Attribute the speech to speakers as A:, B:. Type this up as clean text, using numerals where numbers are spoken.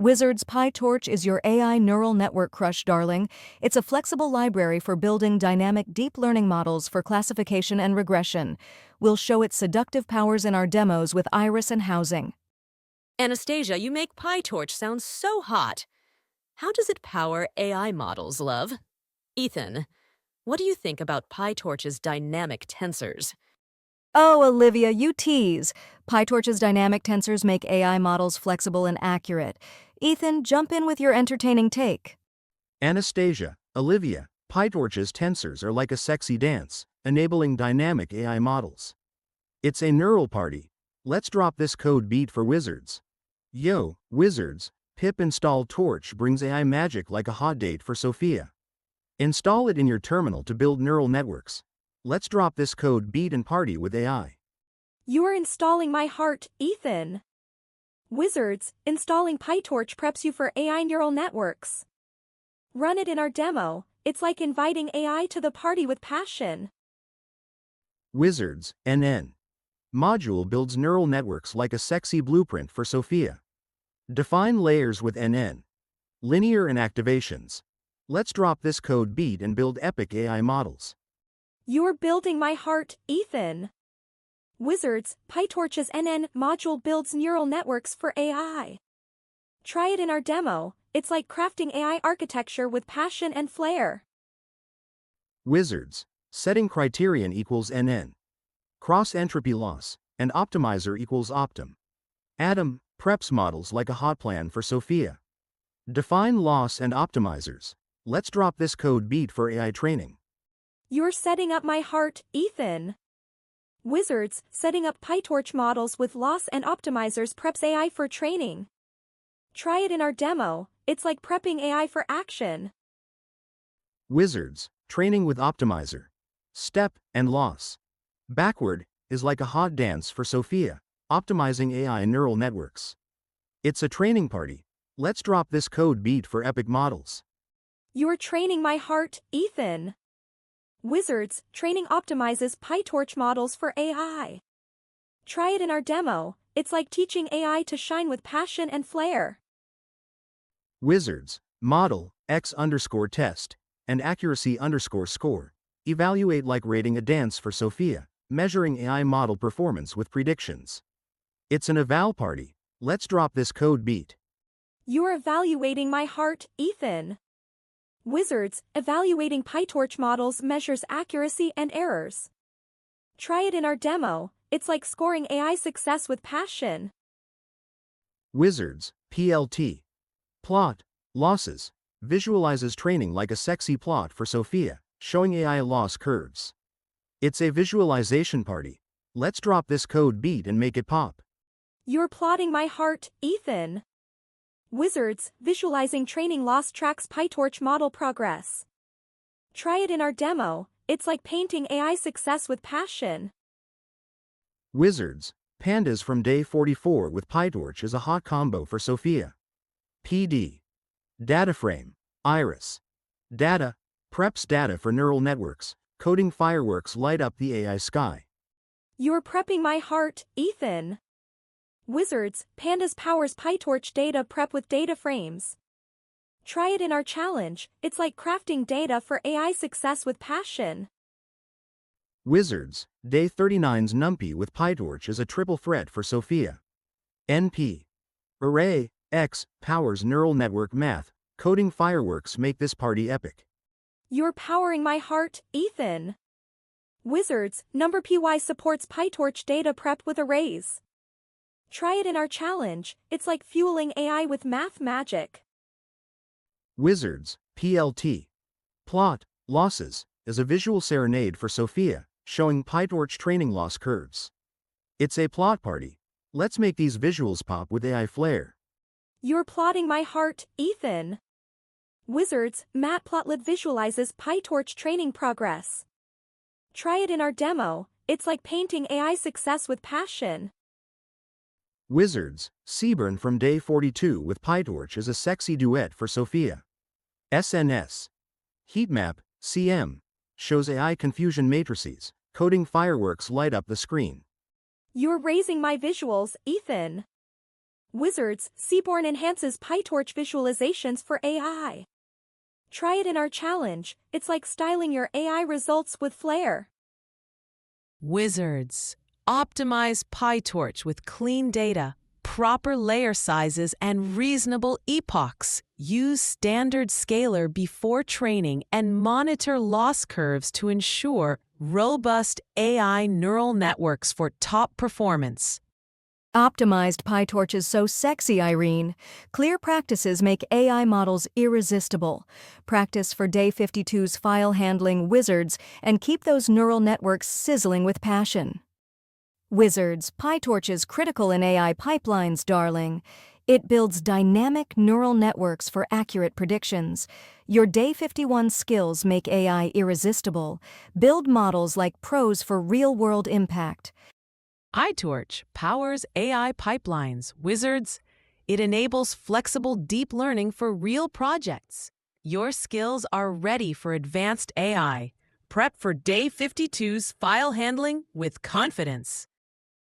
A: Wizard's PyTorch is your AI neural network crush, darling. It's a flexible library for building dynamic deep learning models for classification and regression. We'll show its seductive powers in our demos with Iris and housing.
B: Anastasia, you make PyTorch sound so hot. How does it power AI models, love? Ethan, what do you think about PyTorch's dynamic tensors?
A: Oh, Olivia, you tease. PyTorch's dynamic tensors make AI models flexible and accurate. Ethan, jump in with your entertaining take.
C: Anastasia, Olivia, PyTorch's tensors are like a sexy dance, enabling dynamic AI models. It's a neural party. Let's drop this code beat for wizards. Yo, wizards, pip install torch brings AI magic like a hot date for Sophia. Install it in your terminal to build neural networks. Let's drop this code beat and party with AI.
D: You're installing my heart, Ethan. Wizards, installing PyTorch preps you for AI neural networks. Run it in our demo. It's like inviting AI to the party with passion.
C: Wizards, NN. Module builds neural networks like a sexy blueprint for Sophia. Define layers with NN. Linear and activations. Let's drop this code beat and build epic AI models.
D: You're building my heart, Ethan. Wizards, PyTorch's NN module builds neural networks for AI. Try it in our demo. It's like crafting AI architecture with passion and flair.
C: Wizards, setting criterion equals NN. Cross entropy loss, and optimizer equals optim. Atom, preps models like a hot plan for Sophia. Define loss and optimizers. Let's drop this code beat for AI training.
D: You're setting up my heart, Ethan. Wizards, setting up PyTorch models with loss and optimizers preps AI for training. Try it in our demo. It's like prepping AI for action.
C: Wizards, training with optimizer. Step and loss. Backward is like a hot dance for Sophia, optimizing AI neural networks. It's a training party. Let's drop this code beat for epic models.
D: You're training my heart, Ethan. Wizards, training optimizes PyTorch models for AI. Try it in our demo. It's like teaching AI to shine with passion and flair.
C: Wizards, model, x_test, and accuracy_score. Evaluate like rating a dance for Sophia, measuring AI model performance with predictions. It's an eval party. Let's drop this code beat.
D: You're evaluating my heart, Ethan. Wizards, evaluating PyTorch models measures accuracy and errors. Try it in our demo. It's like scoring AI success with passion.
C: Wizards, PLT. Plot, losses, visualizes training like a sexy plot for Sophia, showing AI loss curves. It's a visualization party. Let's drop this code beat and make it pop.
D: You're plotting my heart, Ethan. Wizards, visualizing training loss tracks PyTorch model progress. Try it in our demo. It's like painting AI success with passion.
C: Wizards, pandas from day 44 with PyTorch is a hot combo for Sophia. PD. Data frame, Iris. Data, preps data for neural networks, coding fireworks light up the AI sky.
D: You're prepping my heart, Ethan. Wizards, pandas powers PyTorch data prep with data frames. Try it in our challenge. It's like crafting data for AI success with passion.
C: Wizards, day 39's NumPy with PyTorch is a triple threat for Sophia. NP. Array, X, powers neural network math, coding fireworks make this party epic.
D: You're powering my heart, Ethan. Wizards, NumPy supports PyTorch data prep with arrays. Try it in our challenge. It's like fueling AI with math magic.
C: Wizards, PLT. Plot, losses, is a visual serenade for Sophia, showing PyTorch training loss curves. It's a plot party. Let's make these visuals pop with AI flair.
D: You're plotting my heart, Ethan. Wizards, Matplotlib visualizes PyTorch training progress. Try it in our demo. It's like painting AI success with passion.
C: Wizards, Seaburn from day 42 with PyTorch is a sexy duet for Sophia. SNS. Heatmap, CM, shows AI confusion matrices, coding fireworks light up the screen.
D: You're raising my visuals, Ethan. Wizards, Seaborn enhances PyTorch visualizations for AI. Try it in our challenge. It's like styling your AI results with flair.
E: Wizards, optimize PyTorch with clean data, proper layer sizes, and reasonable epochs. Use standard scalar before training and monitor loss curves to ensure robust AI neural networks for top performance.
A: Optimized PyTorch is so sexy, Irene. Clear practices make AI models irresistible. Practice for Day 52's file handling wizards and keep those neural networks sizzling with passion. Wizards, PyTorch is critical in AI pipelines, darling. It builds dynamic neural networks for accurate predictions. Your Day 51 skills make AI irresistible. Build models like pros for real-world impact.
E: PyTorch powers AI pipelines. Wizards, it enables flexible deep learning for real projects. Your skills are ready for advanced AI. Prep for Day 52's file handling with confidence.